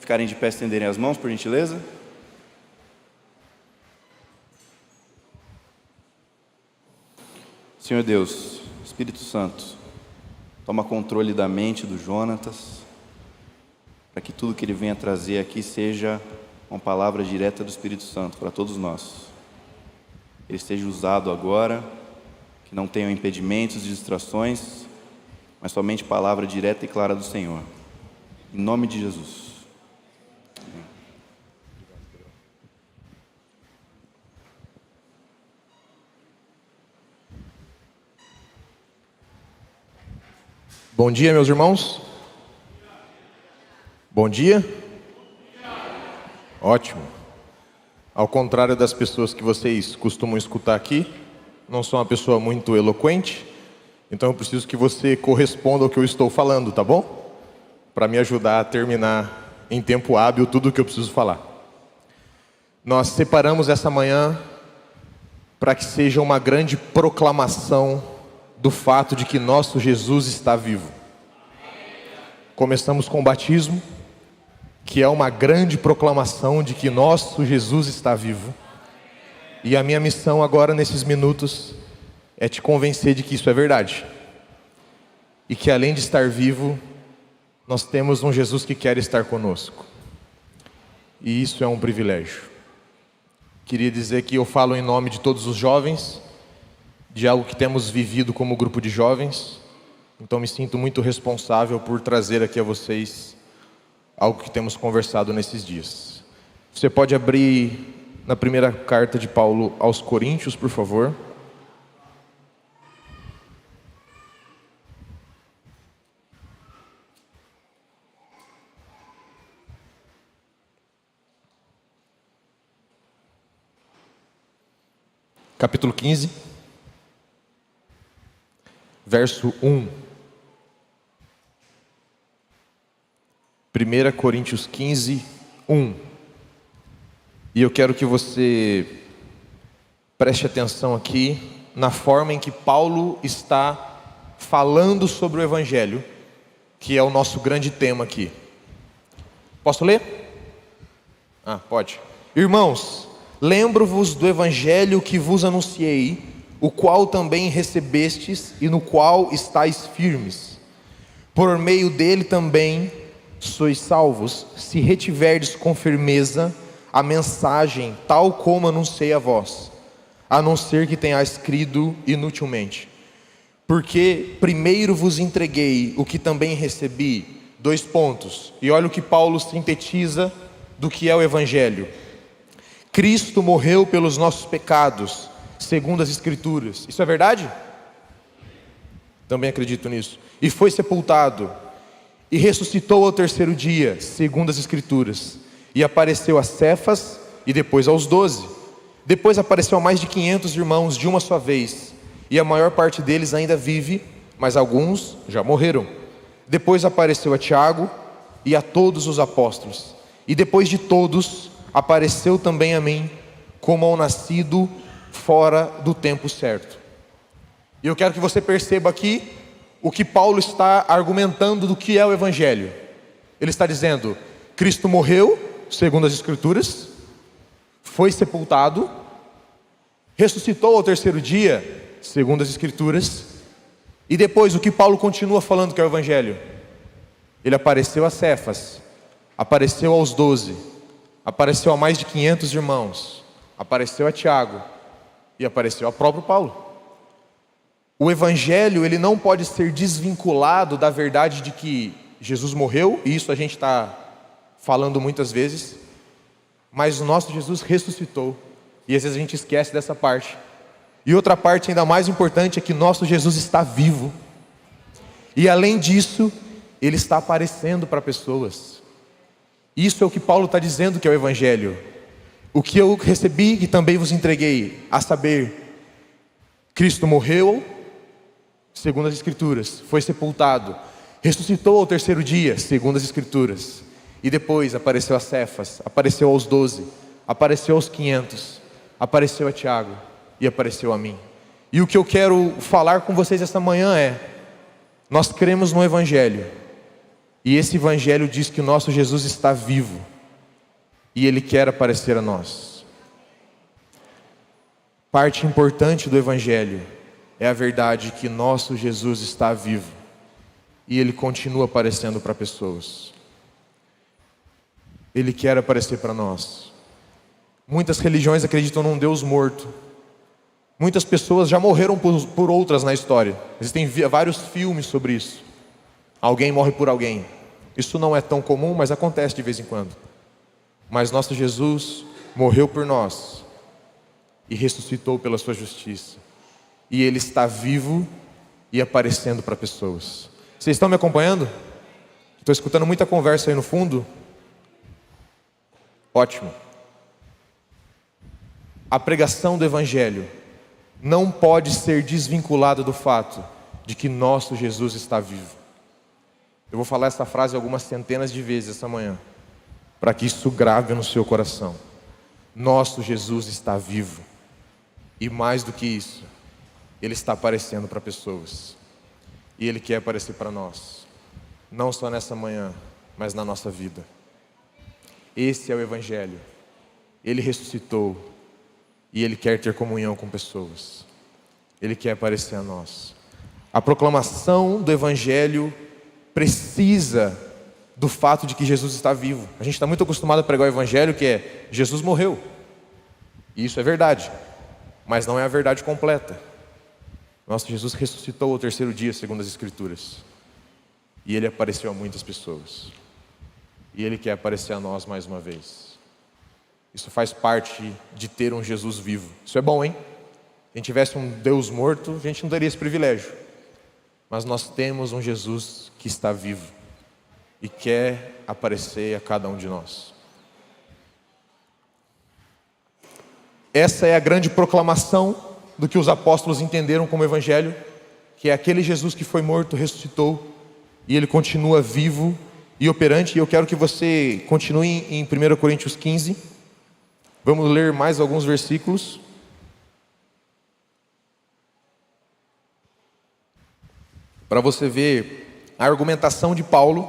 ficarem de pé, estenderem as mãos, por gentileza. Senhor Deus, Espírito Santo, toma controle da mente do Jonatas, para que tudo que ele venha trazer aqui seja uma palavra direta do Espírito Santo para todos nós. Ele esteja usado agora, que não tenham impedimentos e distrações, mas somente palavra direta e clara do Senhor. Em nome de Jesus. Amém. Bom dia, meus irmãos. Bom dia. Ótimo. Ao contrário das pessoas que vocês costumam escutar aqui, não sou uma pessoa muito eloquente, então eu preciso que você corresponda ao que eu estou falando, tá bom? Para me ajudar a terminar em tempo hábil tudo o que eu preciso falar. Nós separamos essa manhã para que seja uma grande proclamação do fato de que nosso Jesus está vivo. Começamos com o batismo, que é uma grande proclamação de que nosso Jesus está vivo. E a minha missão agora, nesses minutos, é te convencer de que isso é verdade. E que além de estar vivo, nós temos um Jesus que quer estar conosco. E isso é um privilégio. Queria dizer que eu falo em nome de todos os jovens, de algo que temos vivido como grupo de jovens. Então me sinto muito responsável por trazer aqui a vocês algo que temos conversado nesses dias. Você pode abrir na primeira carta de Paulo aos Coríntios, por favor. Capítulo 15, verso 1. 1 Coríntios 15, 1. E eu quero que você preste atenção aqui na forma em que Paulo está falando sobre o Evangelho, que é o nosso grande tema aqui. Posso ler? Pode. Irmãos, lembro-vos do Evangelho que vos anunciei, o qual também recebestes e no qual estáis firmes. Por meio dele também sois salvos, se retiverdes com firmeza a mensagem tal como anunciei a vós, a não ser que tenhais crido inutilmente. Porque primeiro vos entreguei o que também recebi, 2 pontos, e olha o que Paulo sintetiza do que é o Evangelho. Cristo morreu pelos nossos pecados, segundo as Escrituras. Isso é verdade? Também acredito nisso. E foi sepultado, e ressuscitou ao 3º dia, segundo as Escrituras. E apareceu a Cefas, e depois aos 12. Depois apareceu a mais de 500 irmãos de uma só vez. E a maior parte deles ainda vive, mas alguns já morreram. Depois apareceu a Tiago e a todos os apóstolos. E depois de todos, apareceu também a mim, como ao nascido fora do tempo certo. E eu quero que você perceba aqui o que Paulo está argumentando do que é o Evangelho. Ele está dizendo: Cristo morreu, segundo as Escrituras, foi sepultado, ressuscitou ao 3º dia, segundo as Escrituras, e depois o que Paulo continua falando que é o Evangelho? Ele apareceu a Cefas, apareceu aos 12, apareceu a mais de 500 irmãos, apareceu a Tiago e apareceu a próprio Paulo. O Evangelho, ele não pode ser desvinculado da verdade de que Jesus morreu, e isso a gente está falando muitas vezes, mas o nosso Jesus ressuscitou, e às vezes a gente esquece dessa parte. E outra parte ainda mais importante é que nosso Jesus está vivo, e além disso, ele está aparecendo para pessoas. Isso é o que Paulo está dizendo que é o Evangelho. O que eu recebi e também vos entreguei, a saber, Cristo morreu, segundo as Escrituras, foi sepultado, ressuscitou ao 3º dia, segundo as Escrituras, e depois apareceu a Cefas, apareceu aos 12, apareceu aos 500, apareceu a Tiago e apareceu a mim. E o que eu quero falar com vocês esta manhã é: nós cremos no Evangelho, E esse evangelho diz que o nosso Jesus está vivo e Ele quer aparecer a nós. Parte importante do evangelho é a verdade que nosso Jesus está vivo e Ele continua aparecendo para pessoas. Ele quer aparecer para nós. Muitas religiões acreditam num Deus morto. Muitas pessoas já morreram por outras na história. Existem vários filmes sobre isso. Alguém morre por alguém. Isso não é tão comum, mas acontece de vez em quando. Mas nosso Jesus morreu por nós e ressuscitou pela sua justiça. E Ele está vivo e aparecendo para pessoas. Vocês estão me acompanhando? Estou escutando muita conversa aí no fundo. Ótimo. A pregação do Evangelho não pode ser desvinculada do fato de que nosso Jesus está vivo. Eu vou falar essa frase algumas centenas de vezes essa manhã, para que isso grave no seu coração. Nosso Jesus está vivo. E mais do que isso, Ele está aparecendo para pessoas. E Ele quer aparecer para nós. Não só nessa manhã, mas na nossa vida. Esse é o Evangelho. Ele ressuscitou. E Ele quer ter comunhão com pessoas. Ele quer aparecer a nós. A proclamação do Evangelho precisa do fato de que Jesus está vivo. A gente está muito acostumado a pregar o Evangelho que é Jesus morreu. E isso é verdade. Mas não é a verdade completa. Nosso Jesus ressuscitou ao terceiro dia, segundo as Escrituras. E Ele apareceu a muitas pessoas. E Ele quer aparecer a nós mais uma vez. Isso faz parte de ter um Jesus vivo. Isso é bom, hein? Se a gente tivesse um Deus morto, a gente não teria esse privilégio. Mas nós temos um Jesus que está vivo e quer aparecer a cada um de nós. Essa é a grande proclamação do que os apóstolos entenderam como evangelho, que é aquele Jesus que foi morto, ressuscitou, e Ele continua vivo e operante. E eu quero que você continue em 1 Coríntios 15. Vamos ler mais alguns versículos. Para você ver a argumentação de Paulo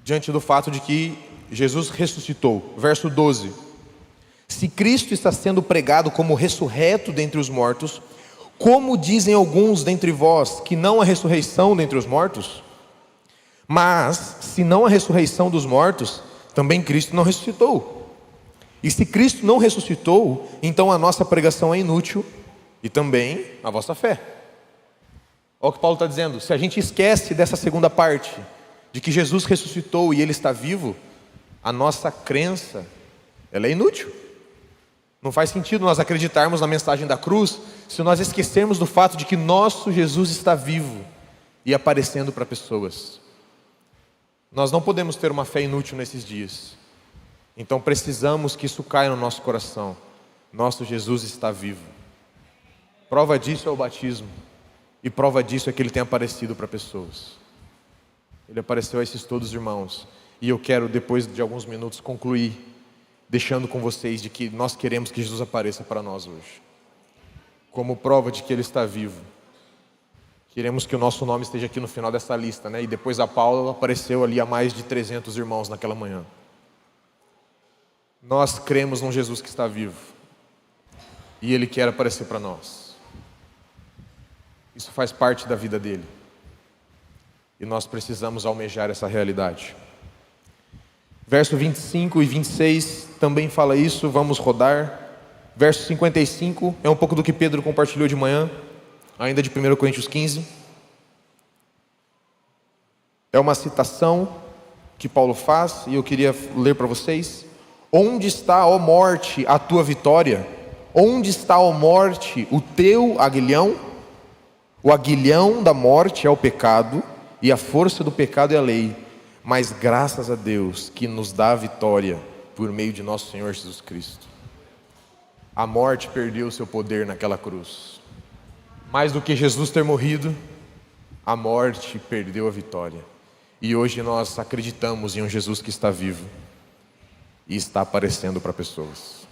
diante do fato de que Jesus ressuscitou. Verso 12. Se Cristo está sendo pregado como ressurreto dentre os mortos, como dizem alguns dentre vós que não há ressurreição dentre os mortos? Mas, se não há ressurreição dos mortos, também Cristo não ressuscitou. E se Cristo não ressuscitou, então a nossa pregação é inútil e também a vossa fé. Olha o que Paulo está dizendo. Se a gente esquece dessa segunda parte, de que Jesus ressuscitou e Ele está vivo, a nossa crença, ela é inútil. Não faz sentido nós acreditarmos na mensagem da cruz se nós esquecermos do fato de que nosso Jesus está vivo e aparecendo para pessoas. Nós não podemos ter uma fé inútil nesses dias. Então precisamos que isso caia no nosso coração. Nosso Jesus está vivo. Prova disso é o batismo. E prova disso é que Ele tem aparecido para pessoas. Ele apareceu a esses todos irmãos. E eu quero, depois de alguns minutos, concluir deixando com vocês de que nós queremos que Jesus apareça para nós hoje. Como prova de que Ele está vivo. Queremos que o nosso nome esteja aqui no final dessa lista, né? E depois a Paula apareceu ali a mais de 300 irmãos naquela manhã. Nós cremos num Jesus que está vivo. E Ele quer aparecer para nós. Isso faz parte da vida dele. E nós precisamos almejar essa realidade. Verso 25 e 26 também fala isso, vamos rodar. Verso 55 é um pouco do que Pedro compartilhou de manhã, ainda de 1 Coríntios 15. É uma citação que Paulo faz e eu queria ler para vocês. Onde está, ó morte, a tua vitória? Onde está, ó morte, o teu aguilhão? O aguilhão da morte é o pecado, e a força do pecado é a lei. Mas graças a Deus que nos dá a vitória por meio de nosso Senhor Jesus Cristo. A morte perdeu o seu poder naquela cruz. Mais do que Jesus ter morrido, a morte perdeu a vitória. E hoje nós acreditamos em um Jesus que está vivo e está aparecendo para pessoas.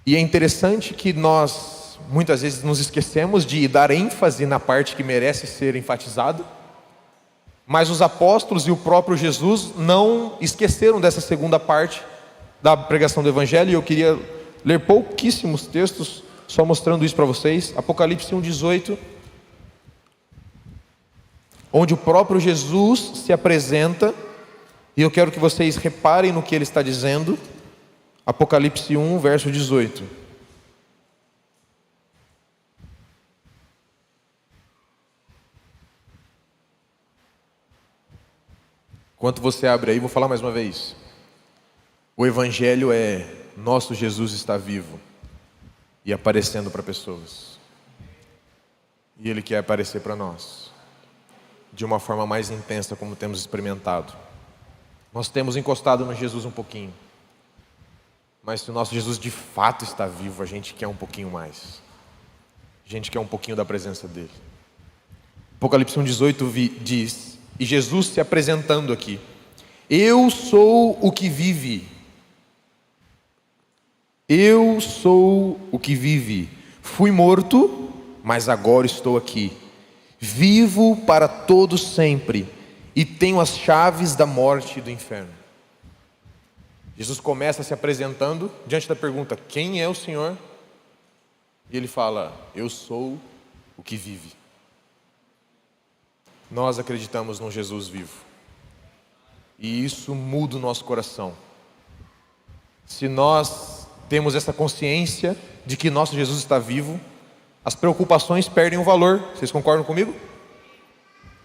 E é interessante que nós muitas vezes nos esquecemos de dar ênfase na parte que merece ser enfatizado. Mas os apóstolos e o próprio Jesus não esqueceram dessa segunda parte da pregação do Evangelho, e eu queria ler pouquíssimos textos, só mostrando isso para vocês. Apocalipse 1,18, onde o próprio Jesus se apresenta, e eu quero que vocês reparem no que ele está dizendo. Apocalipse 1, verso 18. Enquanto você abre aí, vou falar mais uma vez. O Evangelho é: nosso Jesus está vivo e aparecendo para pessoas. E Ele quer aparecer para nós de uma forma mais intensa, como temos experimentado. Nós temos encostado no Jesus um pouquinho, mas se o nosso Jesus de fato está vivo, a gente quer um pouquinho mais. A gente quer um pouquinho da presença dEle. Apocalipse 1,18 diz, e Jesus se apresentando aqui: eu sou o que vive. Eu sou o que vive. Fui morto, mas agora estou aqui. Vivo para todo sempre e tenho as chaves da morte e do inferno. Jesus começa se apresentando diante da pergunta: quem é o Senhor? E ele fala: eu sou o que vive. Nós acreditamos num Jesus vivo, e isso muda o nosso coração. Se nós temos essa consciência de que nosso Jesus está vivo, as preocupações perdem o valor. Vocês concordam comigo?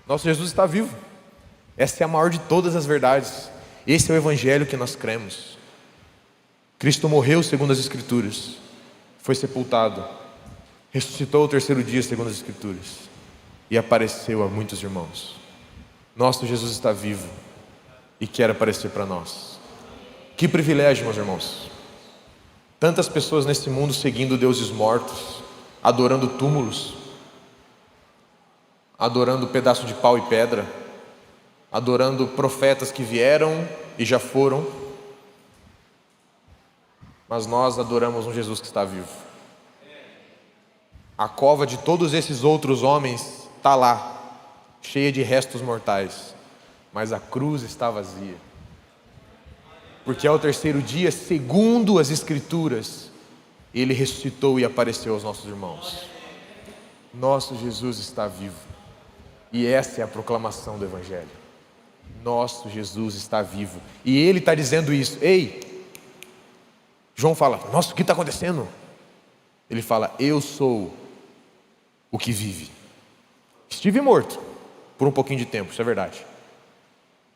Nosso Jesus está vivo. Essa é a maior de todas as verdades. Esse é o Evangelho que nós cremos. Cristo morreu segundo as Escrituras, foi sepultado, ressuscitou ao terceiro dia segundo as Escrituras, e apareceu a muitos irmãos. Nosso Jesus está vivo e quer aparecer para nós. Que privilégio, meus irmãos. Tantas pessoas nesse mundo seguindo deuses mortos, adorando túmulos, adorando pedaço de pau e pedra, adorando profetas que vieram e já foram. Mas nós adoramos um Jesus que está vivo. A cova de todos esses outros homens está lá, cheia de restos mortais, mas a cruz está vazia, porque ao terceiro dia, segundo as Escrituras, Ele ressuscitou e apareceu aos nossos irmãos. Nosso Jesus está vivo, e essa é a proclamação do Evangelho. Nosso Jesus está vivo, e Ele está dizendo isso. Ei, João fala: nossa, o que está acontecendo? Ele fala: eu sou o que vive. Estive morto por um pouquinho de tempo, isso é verdade,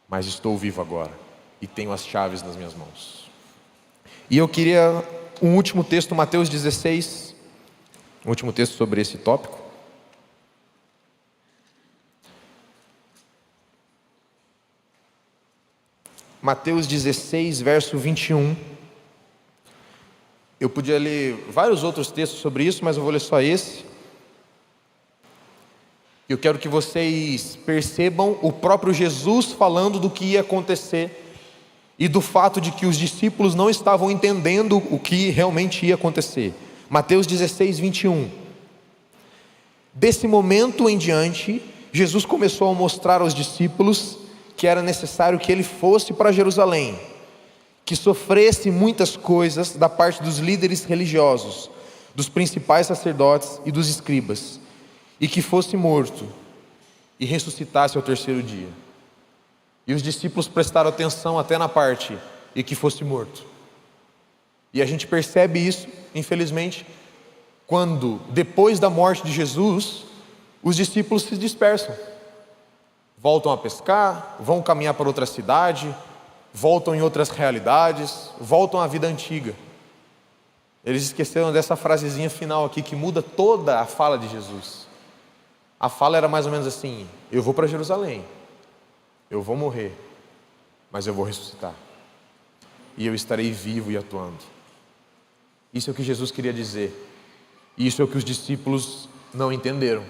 mas estou vivo agora e tenho as chaves nas minhas mãos. E eu queria um último texto, Mateus 16, um último texto sobre esse tópico. Mateus 16, verso 21. Eu podia ler vários outros textos sobre isso, mas eu vou ler só esse. Eu quero que vocês percebam o próprio Jesus falando do que ia acontecer e do fato de que os discípulos não estavam entendendo o que realmente ia acontecer. Mateus 16, 21. Desse momento em diante, Jesus começou a mostrar aos discípulos que era necessário que ele fosse para Jerusalém, que sofresse muitas coisas da parte dos líderes religiosos, dos principais sacerdotes e dos escribas, e que fosse morto e ressuscitasse ao terceiro dia. E os discípulos prestaram atenção até na parte e que fosse morto. E a gente percebe isso, infelizmente, quando depois da morte de Jesus, os discípulos se dispersam, voltam a pescar, vão caminhar para outra cidade, voltam em outras realidades, voltam à vida antiga. Eles esqueceram dessa frasezinha final aqui que muda toda a fala de Jesus. A fala era mais ou menos assim: eu vou para Jerusalém, eu vou morrer, mas eu vou ressuscitar, e eu estarei vivo e atuando. Isso é o que Jesus queria dizer. Isso é o que os discípulos não entenderam,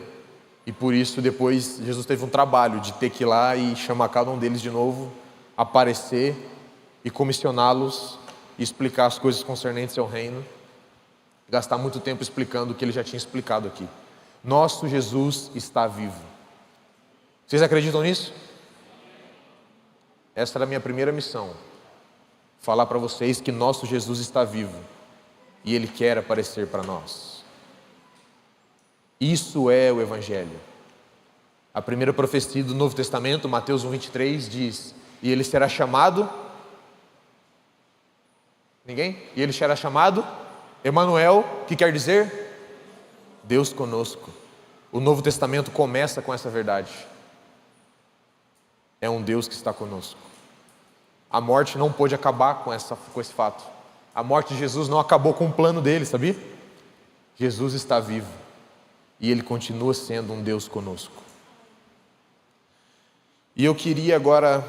e por isso depois Jesus teve um trabalho de ter que ir lá e chamar cada um deles de novo, aparecer e comissioná-los e explicar as coisas concernentes ao reino, gastar muito tempo explicando o que ele já tinha explicado aqui. Nosso Jesus está vivo. Vocês acreditam nisso? essa era a minha primeira missão. Falar para vocês que nosso Jesus está vivo e Ele quer aparecer para nós. Isso é o Evangelho. A primeira profecia do Novo Testamento, Mateus 1:23, diz: e Ele será chamado... Ninguém? E Ele será chamado Emanuel, que quer dizer Deus conosco. O Novo Testamento começa com essa verdade. É um Deus que está conosco. A morte não pôde acabar com esse fato. A morte de Jesus não acabou com o plano dele, sabia? Jesus está vivo e Ele continua sendo um Deus conosco. E eu queria agora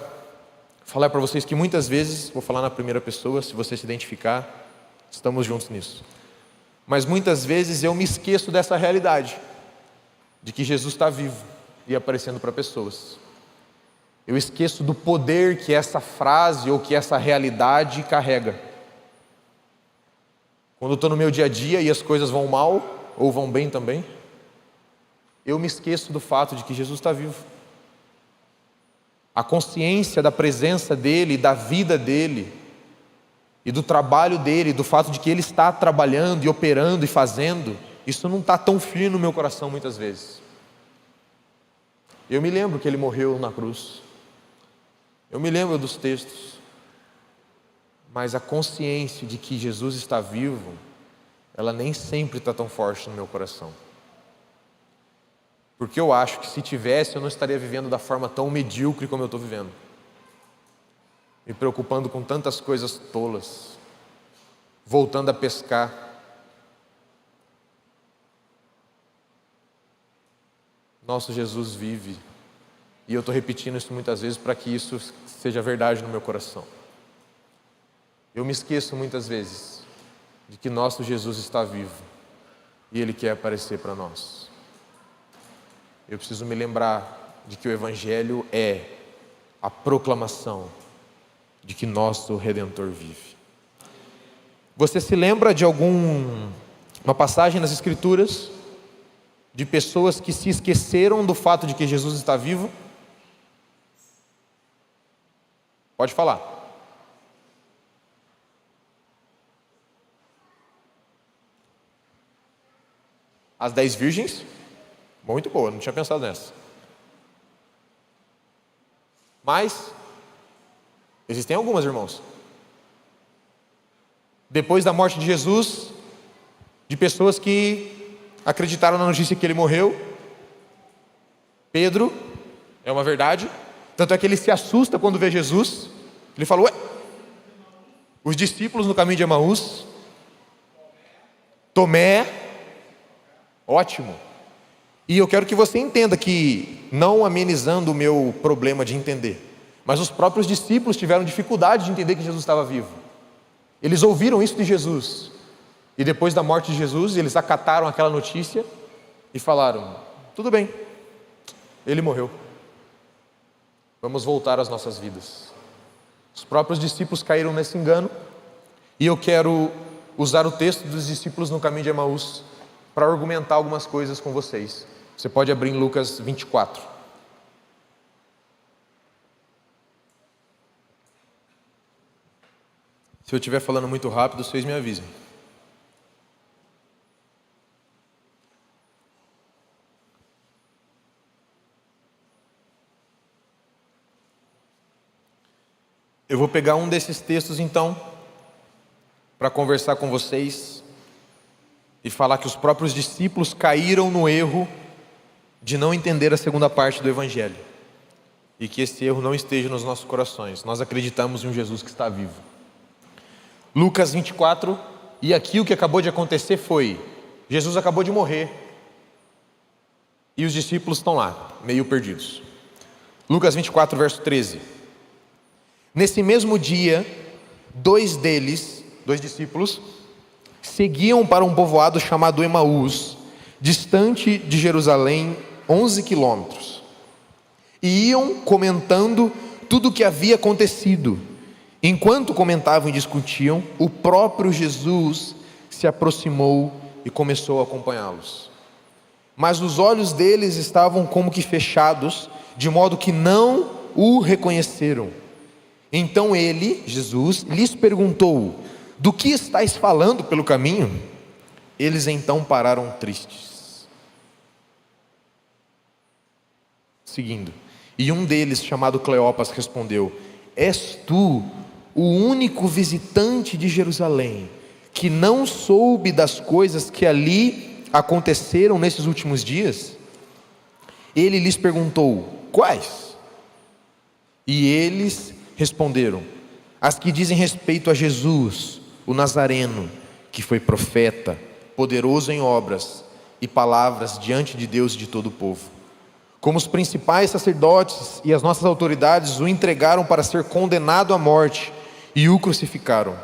falar para vocês que muitas vezes, vou falar na primeira pessoa, se você se identificar, estamos juntos nisso. Mas muitas vezes eu me esqueço dessa realidade, de que Jesus está vivo e aparecendo para pessoas. Eu esqueço do poder que essa frase ou que essa realidade carrega. Quando eu estou no meu dia a dia e as coisas vão mal, ou vão bem também, eu me esqueço do fato de que Jesus está vivo. A consciência da presença dEle, da vida dEle, e do trabalho dEle, do fato de que Ele está trabalhando e operando e fazendo, isso não está tão firme no meu coração muitas vezes. Eu me lembro que Ele morreu na cruz. Eu me lembro dos textos. Mas a consciência de que Jesus está vivo, ela nem sempre está tão forte no meu coração. Porque eu acho que se tivesse, eu não estaria vivendo da forma tão medíocre como eu estou vivendo. Me preocupando com tantas coisas tolas. Voltando a pescar. Nosso Jesus vive. E eu estou repetindo isso muitas vezes para que isso seja verdade no meu coração. Eu me esqueço muitas vezes de que nosso Jesus está vivo e Ele quer aparecer para nós. Eu preciso me lembrar de que o Evangelho é a proclamação de que nosso Redentor vive. Você se lembra de uma passagem nas Escrituras de pessoas que se esqueceram do fato de que Jesus está vivo? Pode falar. As 10 virgens? Muito boa, não tinha pensado nessa. Mas existem algumas, irmãos. Depois da morte de Jesus, de pessoas que acreditaram na notícia que Ele morreu. Pedro, é uma verdade. Tanto é que ele se assusta quando vê Jesus. Ele fala: ué, os discípulos no caminho de Emaús. Tomé, ótimo. E eu quero que você entenda que, não amenizando o meu problema de entender, mas os próprios discípulos tiveram dificuldade de entender que Jesus estava vivo. Eles ouviram isso de Jesus. E depois da morte de Jesus, eles acataram aquela notícia e falaram: tudo bem, Ele morreu. Vamos voltar às nossas vidas. Os próprios discípulos caíram nesse engano. E eu quero usar o texto dos discípulos no caminho de Emaús para argumentar algumas coisas com vocês. Você pode abrir em Lucas 24. Se eu estiver falando muito rápido, vocês me avisem. Eu vou pegar um desses textos então, para conversar com vocês e falar que os próprios discípulos caíram no erro de não entender a segunda parte do Evangelho, e que esse erro não esteja nos nossos corações. Nós acreditamos em um Jesus que está vivo. Lucas 24, e aqui o que acabou de acontecer foi: Jesus acabou de morrer e os discípulos estão lá, meio perdidos. Lucas 24, verso 13. Nesse mesmo dia, dois discípulos, seguiam para um povoado chamado Emaús, distante de Jerusalém 11 quilômetros. E iam comentando tudo o que havia acontecido. Enquanto comentavam e discutiam, o próprio Jesus se aproximou e começou a acompanhá-los. Mas os olhos deles estavam como que fechados, de modo que não o reconheceram. Então ele, Jesus, lhes perguntou: do que estáis falando pelo caminho? Eles então pararam tristes, seguindo. E um deles, chamado Cleopas, respondeu: és tu o único visitante de Jerusalém que não soube das coisas que ali aconteceram nesses últimos dias? Ele lhes perguntou: quais? E eles responderam: as que dizem respeito a Jesus, o Nazareno, que foi profeta, poderoso em obras e palavras diante de Deus e de todo o povo. Como os principais sacerdotes e as nossas autoridades o entregaram para ser condenado à morte e o crucificaram.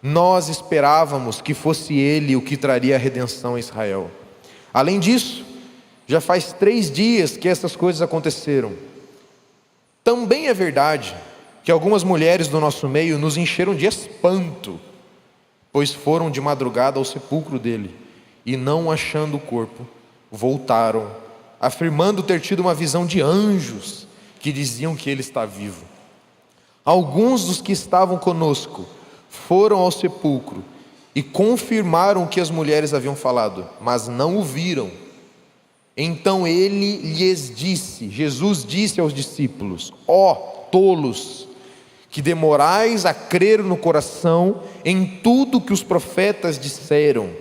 Nós esperávamos que fosse ele o que traria a redenção a Israel. Além disso, já faz 3 dias que essas coisas aconteceram. Também é verdade que algumas mulheres do nosso meio nos encheram de espanto, pois foram de madrugada ao sepulcro dele, e não achando o corpo, voltaram, afirmando ter tido uma visão de anjos, que diziam que ele está vivo. Alguns dos que estavam conosco foram ao sepulcro, e confirmaram o que as mulheres haviam falado, mas não o viram. Então ele lhes disse, Jesus disse aos discípulos: ó tolos, que demorais a crer no coração em tudo que os profetas disseram.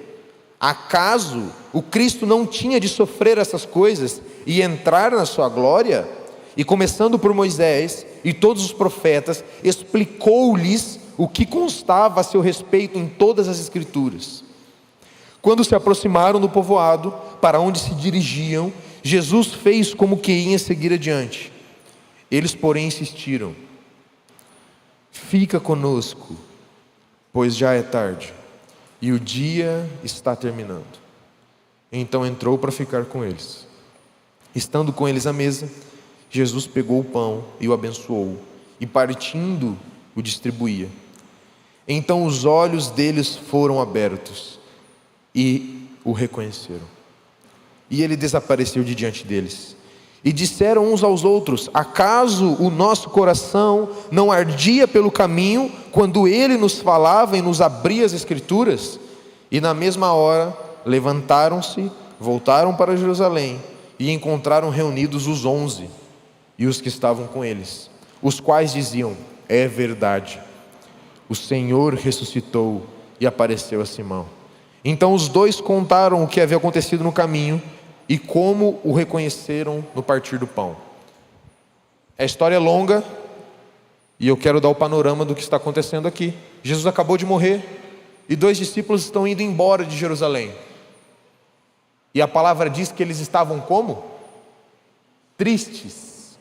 Acaso o Cristo não tinha de sofrer essas coisas e entrar na sua glória? E começando por Moisés e todos os profetas, explicou-lhes o que constava a seu respeito em todas as Escrituras. Quando se aproximaram do povoado para onde se dirigiam, Jesus fez como que ia seguir adiante. Eles, porém, insistiram: fica conosco, pois já é tarde e o dia está terminando. Então entrou para ficar com eles. Estando com eles à mesa, Jesus pegou o pão e o abençoou, e partindo o distribuía. Então os olhos deles foram abertos e o reconheceram. E ele desapareceu de diante deles. E disseram uns aos outros: acaso o nosso coração não ardia pelo caminho, quando ele nos falava e nos abria as Escrituras? E na mesma hora levantaram-se, voltaram para Jerusalém, e encontraram reunidos os 11 e os que estavam com eles, os quais diziam: é verdade, o Senhor ressuscitou e apareceu a Simão. Então os dois contaram o que havia acontecido no caminho e como o reconheceram no partir do pão. A história é longa e eu quero dar o panorama do que está acontecendo aqui. Jesus acabou de morrer e 2 discípulos estão indo embora de Jerusalém. E a palavra diz que eles estavam como? Tristes.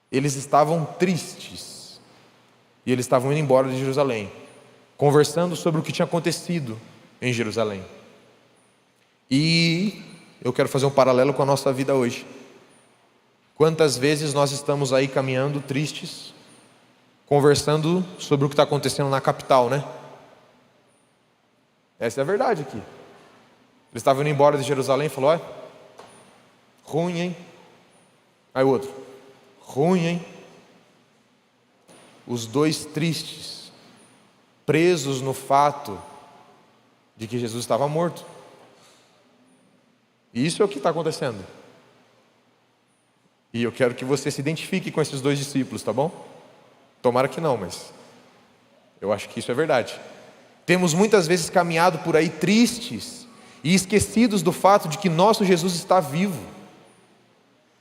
Eles estavam tristes. E eles estavam indo embora de Jerusalém, conversando sobre o que tinha acontecido em Jerusalém. E eu quero fazer um paralelo com a nossa vida hoje. Quantas vezes nós estamos aí caminhando tristes, conversando sobre o que está acontecendo na capital, né? Essa é a verdade aqui. Eles estavam indo embora de Jerusalém e falou: olha, ruim, hein? Aí o outro: ruim, hein? Os dois tristes, presos no fato de que Jesus estava morto. E isso é o que está acontecendo. E eu quero que você se identifique com esses 2 discípulos, tá bom? Tomara que não, mas eu acho que isso é verdade. Temos muitas vezes caminhado por aí tristes e esquecidos do fato de que nosso Jesus está vivo.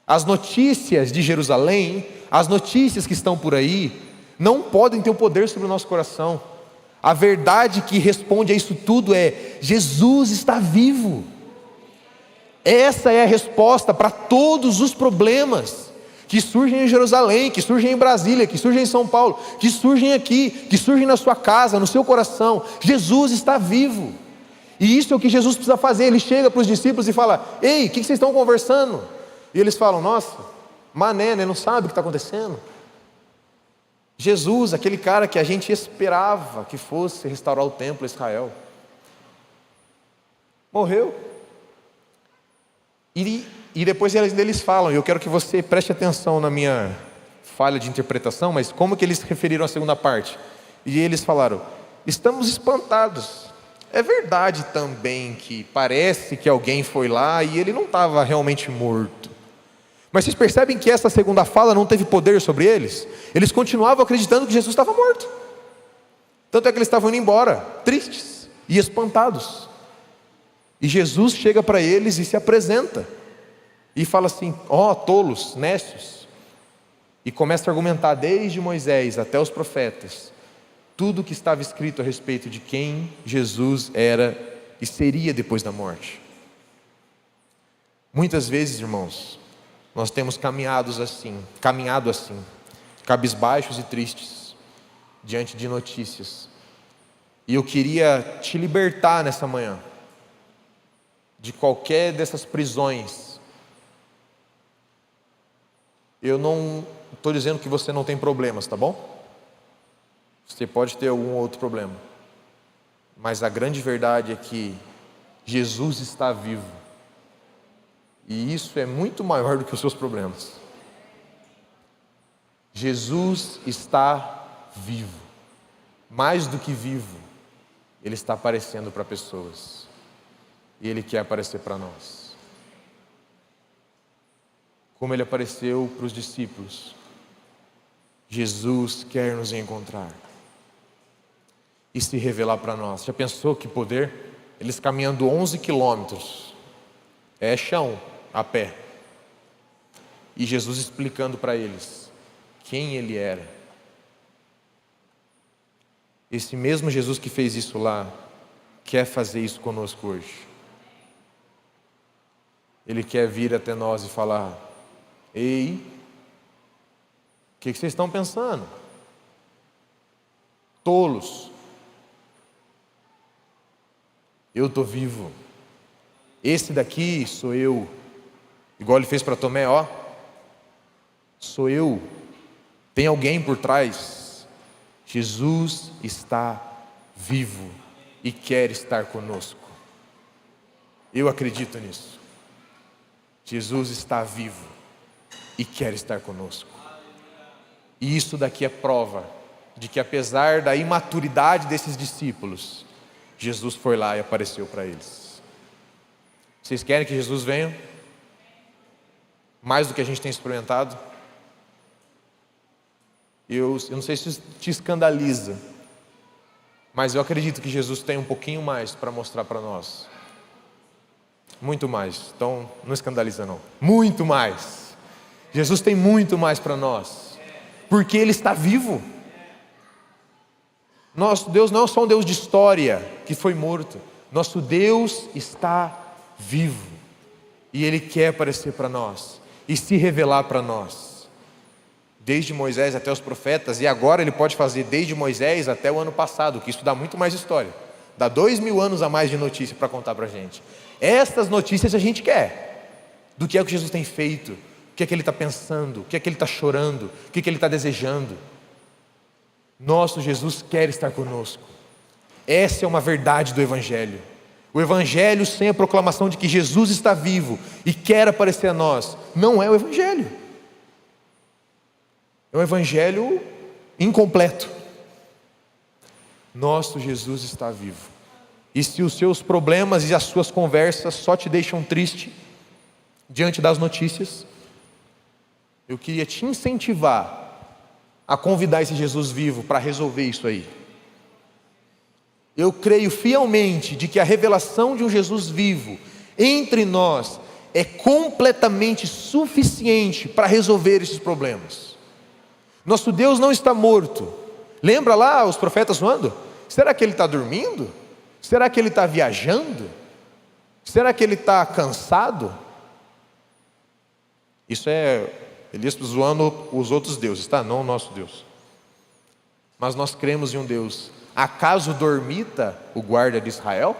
As notícias de Jerusalém, as notícias que estão por aí, não podem ter o poder sobre o nosso coração. A verdade que responde a isso tudo é: Jesus está vivo. Essa é a resposta para todos os problemas que surgem em Jerusalém, que surgem em Brasília, que surgem em São Paulo, que surgem aqui, que surgem na sua casa, no seu coração. Jesus está vivo. E isso é o que Jesus precisa fazer. Ele chega para os discípulos e fala: ei, o que vocês estão conversando? E eles falam: nossa, mané, né? Não sabe o que está acontecendo. Jesus, aquele cara que a gente esperava que fosse restaurar o templo a Israel, morreu. E depois eles falam, e eu quero que você preste atenção na minha falha de interpretação, mas como que eles se referiram à segunda parte? E eles falaram: estamos espantados. É verdade também que parece que alguém foi lá e ele não estava realmente morto. Mas vocês percebem que essa segunda fala não teve poder sobre eles? Eles continuavam acreditando que Jesus estava morto. Tanto é que eles estavam indo embora, tristes e espantados. E Jesus chega para eles e se apresenta. E fala assim: ó, tolos, nécios. E começa a argumentar desde Moisés até os profetas tudo o que estava escrito a respeito de quem Jesus era e seria depois da morte. Muitas vezes, irmãos, nós temos caminhado assim, cabisbaixos e tristes, diante de notícias. E eu queria te libertar nessa manhã, de qualquer dessas prisões. Eu não estou dizendo que você não tem problemas, tá bom? Você pode ter algum outro problema, mas a grande verdade é que Jesus está vivo, e isso é muito maior do que os seus problemas. Jesus está vivo, mais do que vivo, Ele está aparecendo para pessoas, e Ele quer aparecer para nós, como Ele apareceu para os discípulos. Jesus quer nos encontrar e se revelar para nós. Já pensou que poder? Eles caminhando 11 quilômetros, é chão, a pé, e Jesus explicando para eles quem Ele era. Esse mesmo Jesus que fez isso lá, quer fazer isso conosco hoje. Ele quer vir até nós e falar: ei, o que vocês estão pensando? Tolos. Eu estou vivo. Esse daqui sou eu. Igual Ele fez para Tomé, ó. Sou eu. Tem alguém por trás. Jesus está vivo e quer estar conosco. Eu acredito nisso. Jesus está vivo e quer estar conosco. E isso daqui é prova de que, apesar da imaturidade desses discípulos, Jesus foi lá e apareceu para eles. Vocês querem que Jesus venha? Mais do que a gente tem experimentado? Eu não sei se isso te escandaliza, mas eu acredito que Jesus tem um pouquinho mais para mostrar para nós. Muito mais. Então não escandaliza não. Muito mais. Jesus tem muito mais para nós, porque Ele está vivo. Nosso Deus não é só um Deus de história que foi morto. Nosso Deus está vivo e Ele quer aparecer para nós e se revelar para nós, desde Moisés até os profetas. E agora Ele pode fazer desde Moisés até o ano passado, que isso dá muito mais história, dá 2000 anos a mais de notícia para contar para a gente. Estas notícias a gente quer, do que é o que Jesus tem feito, o que é que Ele está pensando, o que é que Ele está chorando, o que é que Ele está desejando. Nosso Jesus quer estar conosco. Essa é uma verdade do Evangelho. O Evangelho sem a proclamação de que Jesus está vivo e quer aparecer a nós, não é o Evangelho. É um Evangelho incompleto. Nosso Jesus está vivo. E se os seus problemas e as suas conversas só te deixam triste diante das notícias, eu queria te incentivar a convidar esse Jesus vivo para resolver isso aí. Eu creio fielmente de que a revelação de um Jesus vivo entre nós é completamente suficiente para resolver esses problemas. Nosso Deus não está morto. Lembra lá os profetas zoando? Será que Ele está dormindo? Será que Ele está viajando? Será que Ele está cansado? Isso é Elias zoando os outros deuses, tá? Não o nosso Deus. Mas nós cremos em um Deus. Acaso dormita o guarda de Israel?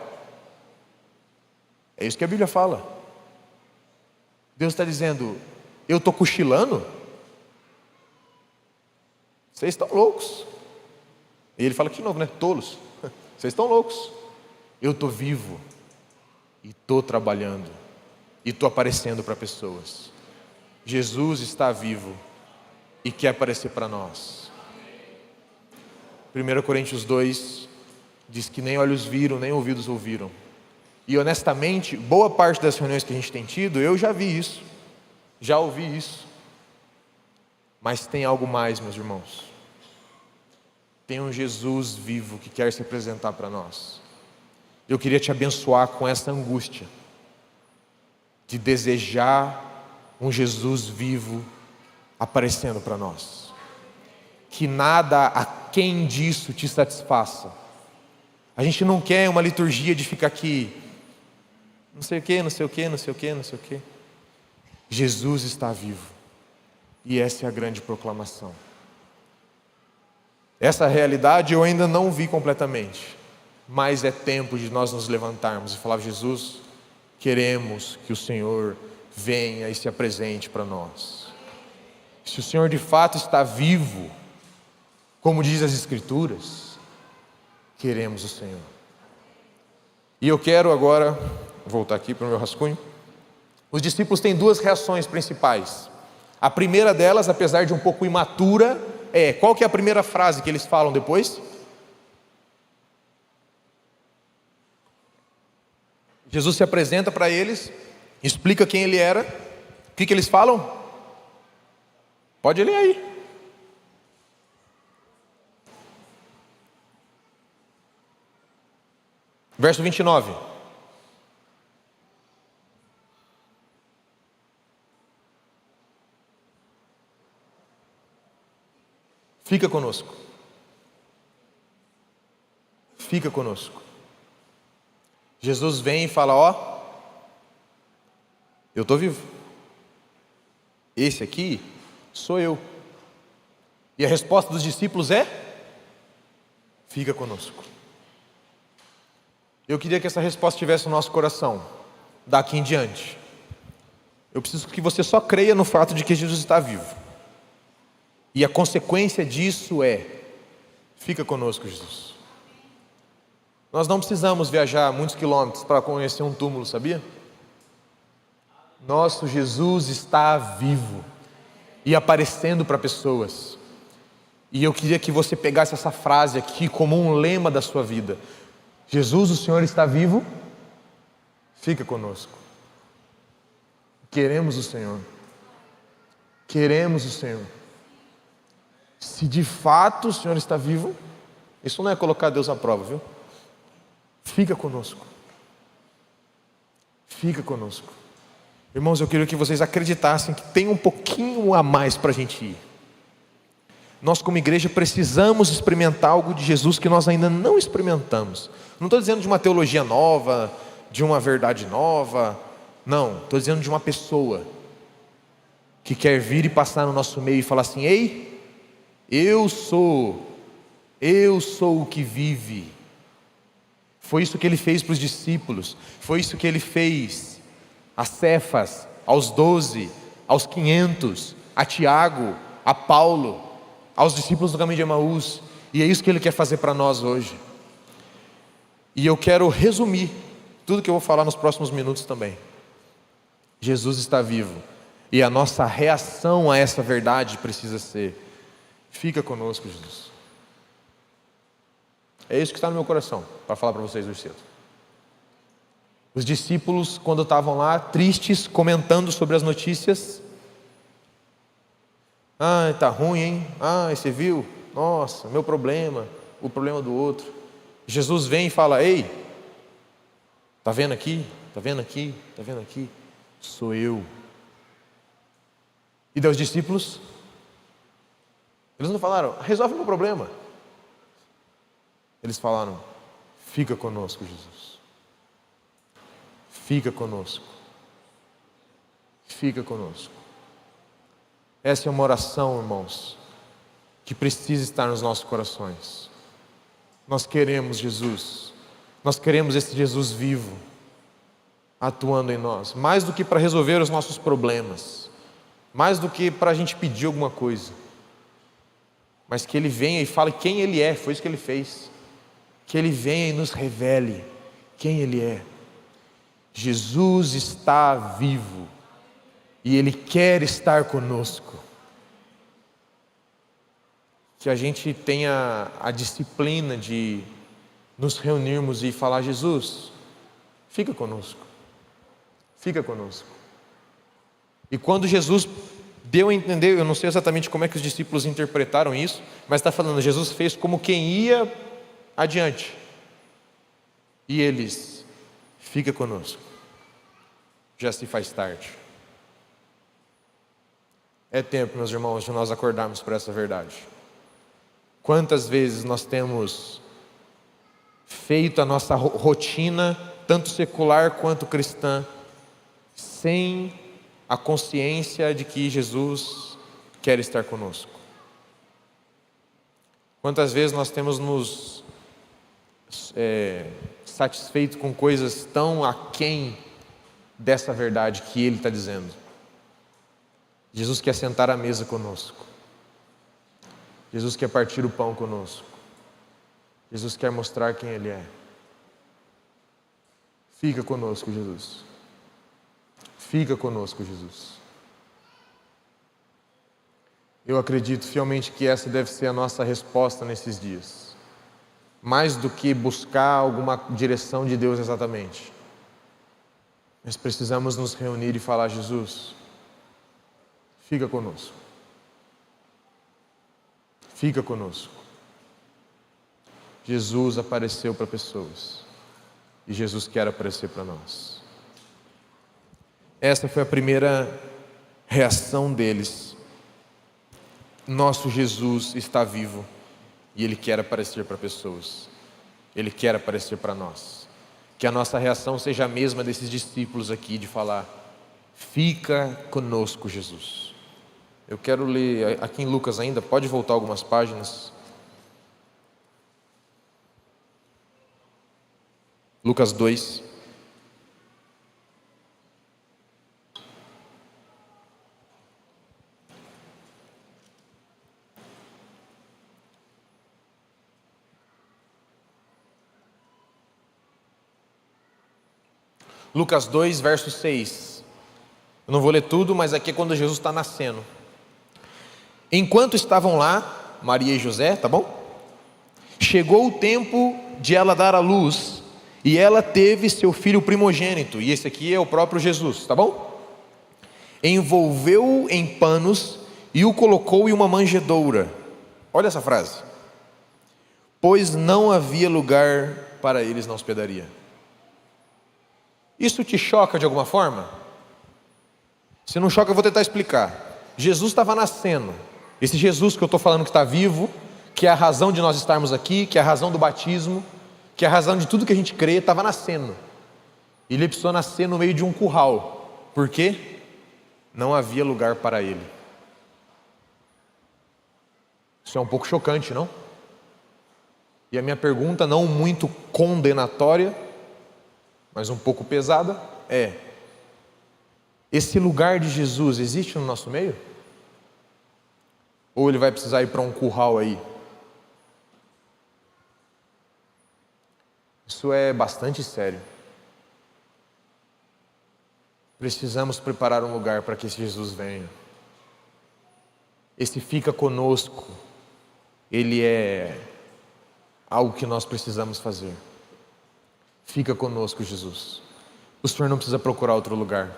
É isso que a Bíblia fala. Deus está dizendo: eu estou cochilando? Vocês estão loucos. E Ele fala aqui de novo, né? Tolos. Vocês estão loucos. Eu estou vivo e estou trabalhando e estou aparecendo para pessoas. Jesus está vivo e quer aparecer para nós. 1 Coríntios 2 diz que nem olhos viram, nem ouvidos ouviram. E honestamente, boa parte das reuniões que a gente tem tido, eu já vi isso, já ouvi isso. Mas tem algo mais, meus irmãos. Tem um Jesus vivo que quer se apresentar para nós. Eu queria te abençoar com essa angústia de desejar um Jesus vivo aparecendo para nós. Que nada aquém disso te satisfaça. A gente não quer uma liturgia de ficar aqui, não sei o que, não sei o que, não sei o que, não sei o que. Jesus está vivo. E essa é a grande proclamação. Essa realidade eu ainda não vi completamente, mas é tempo de nós nos levantarmos e falar: Jesus, queremos que o Senhor venha e se apresente para nós. Se o Senhor de fato está vivo, como diz as Escrituras, queremos o Senhor. E eu quero agora voltar aqui para o meu rascunho. Os discípulos têm duas reações principais. A primeira delas, apesar de um pouco imatura, qual que é a primeira frase que eles falam depois? Jesus se apresenta para eles, explica quem ele era. O que eles falam? Pode ler aí. Verso 29. Fica conosco. Fica conosco. Jesus vem e fala: ó, eu estou vivo. Esse aqui sou eu. E a resposta dos discípulos é: fica conosco. Eu queria que essa resposta estivesse no nosso coração, daqui em diante. Eu preciso que você só creia no fato de que Jesus está vivo. E a consequência disso é: fica conosco, Jesus. Nós não precisamos viajar muitos quilômetros para conhecer um túmulo, sabia? Nosso Jesus está vivo e aparecendo para pessoas. E eu queria que você pegasse essa frase aqui como um lema da sua vida: Jesus, o Senhor está vivo, fica conosco. Queremos o Senhor. Queremos o Senhor. Se de fato o Senhor está vivo, isso não é colocar Deus à prova, viu? Fica conosco. Fica conosco. Irmãos, eu queria que vocês acreditassem que tem um pouquinho a mais para a gente ir. Nós como igreja precisamos experimentar algo de Jesus que nós ainda não experimentamos. Não estou dizendo de uma teologia nova, de uma verdade nova. Não, estou dizendo de uma pessoa que quer vir e passar no nosso meio e falar assim: ei, eu sou o que vive. Foi isso que ele fez para os discípulos, foi isso que ele fez a Cefas, aos 12, aos 500, a Tiago, a Paulo, aos discípulos do caminho de Emaús, e é isso que ele quer fazer para nós hoje. E eu quero resumir tudo que eu vou falar nos próximos minutos também. Jesus está vivo, e a nossa reação a essa verdade precisa ser: fica conosco, Jesus. É isso que está no meu coração para falar para vocês hoje cedo. Os discípulos, quando estavam lá tristes, comentando sobre as notícias: ah, está ruim, hein? Ah, você viu? Nossa, meu problema, o problema do outro. Jesus vem e fala: ei, está vendo aqui? Está vendo aqui? Está vendo aqui? Sou eu. E daí os discípulos, eles não falaram: resolve o meu problema. Eles falaram: fica conosco, Jesus. Fica conosco. Fica conosco. Essa é uma oração, irmãos, que precisa estar nos nossos corações. Nós queremos Jesus. Nós queremos esse Jesus vivo atuando em nós, mais do que para resolver os nossos problemas, mais do que para a gente pedir alguma coisa, mas que Ele venha e fale quem Ele é. Foi isso que Ele fez. Que Ele venha e nos revele quem Ele é. Jesus está vivo e Ele quer estar conosco. que a gente tenha a disciplina de nos reunirmos e falar: Jesus, fica conosco, fica conosco. E quando Jesus deu a entender, eu não sei exatamente como é que os discípulos interpretaram isso, mas está falando, Jesus fez como quem ia adiante. E eles: fica conosco, já se faz tarde. É tempo, meus irmãos, de nós acordarmos para essa verdade. Quantas vezes nós temos feito a nossa rotina, tanto secular quanto cristã, sem a consciência de que Jesus quer estar conosco? Quantas vezes nós temos nos satisfeito com coisas tão aquém dessa verdade que Ele está dizendo? Jesus quer sentar à mesa conosco. Jesus quer partir o pão conosco. Jesus quer mostrar quem Ele é. Fica conosco, Jesus. Fica conosco, Jesus. Eu acredito fielmente que essa deve ser a nossa resposta nesses dias. Mais do que buscar alguma direção de Deus exatamente. Nós precisamos nos reunir e falar: Jesus, fica conosco. Fica conosco. Jesus apareceu para pessoas. E Jesus quer aparecer para nós. Essa foi a primeira reação deles. Nosso Jesus está vivo. E Ele quer aparecer para pessoas. Ele quer aparecer para nós. Que a nossa reação seja a mesma desses discípulos aqui, de falar: fica conosco, Jesus. Eu quero ler aqui em Lucas ainda, pode voltar algumas páginas. Lucas 2. Lucas 2, verso 6. Eu não vou ler tudo, mas aqui é quando Jesus está nascendo. Enquanto estavam lá, Maria e José, tá bom? Chegou o tempo de ela dar à luz, e ela teve seu filho primogênito, e esse aqui é o próprio Jesus, tá bom? Envolveu-o em panos e o colocou em uma manjedoura. Olha essa frase. Pois não havia lugar para eles na hospedaria. Isso te choca de alguma forma? Se não choca, eu vou tentar explicar. Jesus estava nascendo. Esse Jesus que eu estou falando que está vivo, que é a razão de nós estarmos aqui, que é a razão do batismo, que é a razão de tudo que a gente crê, estava nascendo. E ele precisou nascer no meio de um curral. Por quê? Não havia lugar para ele. Isso é um pouco chocante, não? E a minha pergunta, não muito condenatória, mas um pouco pesada, é: esse lugar de Jesus existe no nosso meio? Ou ele vai precisar ir para um curral aí? Isso é bastante sério. Precisamos preparar um lugar para que esse Jesus venha. Esse fica conosco, ele é algo que nós precisamos fazer. Fica conosco, Jesus. O Senhor não precisa procurar outro lugar.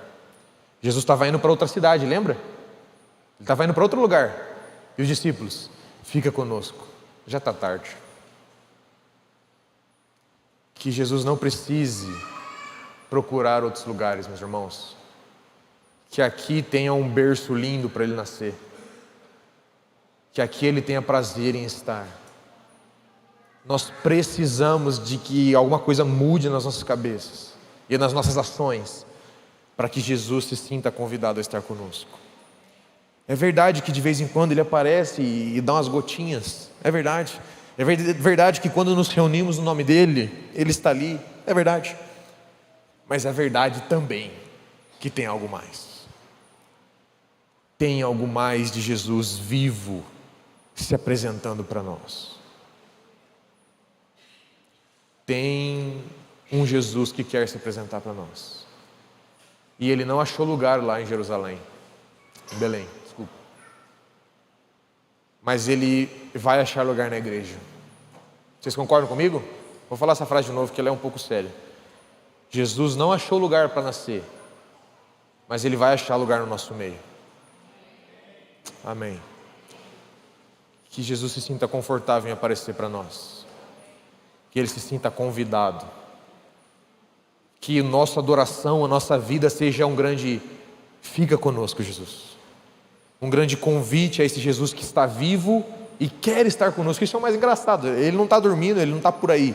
Jesus estava indo para outra cidade, lembra? Ele estava indo para outro lugar. E os discípulos: fica conosco, já está tarde. Que Jesus não precise procurar outros lugares, meus irmãos. Que aqui tenha um berço lindo para ele nascer. Que aqui ele tenha prazer em estar. Nós precisamos de que alguma coisa mude nas nossas cabeças e nas nossas ações, para que Jesus se sinta convidado a estar conosco. É verdade que de vez em quando ele aparece e dá umas gotinhas. É verdade. É verdade que quando nos reunimos no nome dele, ele está ali. É verdade. Mas é verdade também que tem algo mais. Tem algo mais de Jesus vivo se apresentando para nós. Tem um Jesus que quer se apresentar para nós. E ele não achou lugar lá em Jerusalém, em Belém, desculpa. mas ele vai achar lugar na igreja. Vocês concordam comigo? Vou falar essa frase de novo, que ela é um pouco séria. Jesus não achou lugar para nascer, mas ele vai achar lugar no nosso meio. Amém. Que Jesus se sinta confortável em aparecer para nós, que ele se sinta convidado, que nossa adoração, a nossa vida seja um grande fica conosco, Jesus, um grande convite a esse Jesus que está vivo e quer estar conosco. Isso é o mais engraçado, ele não está dormindo, ele não está por aí,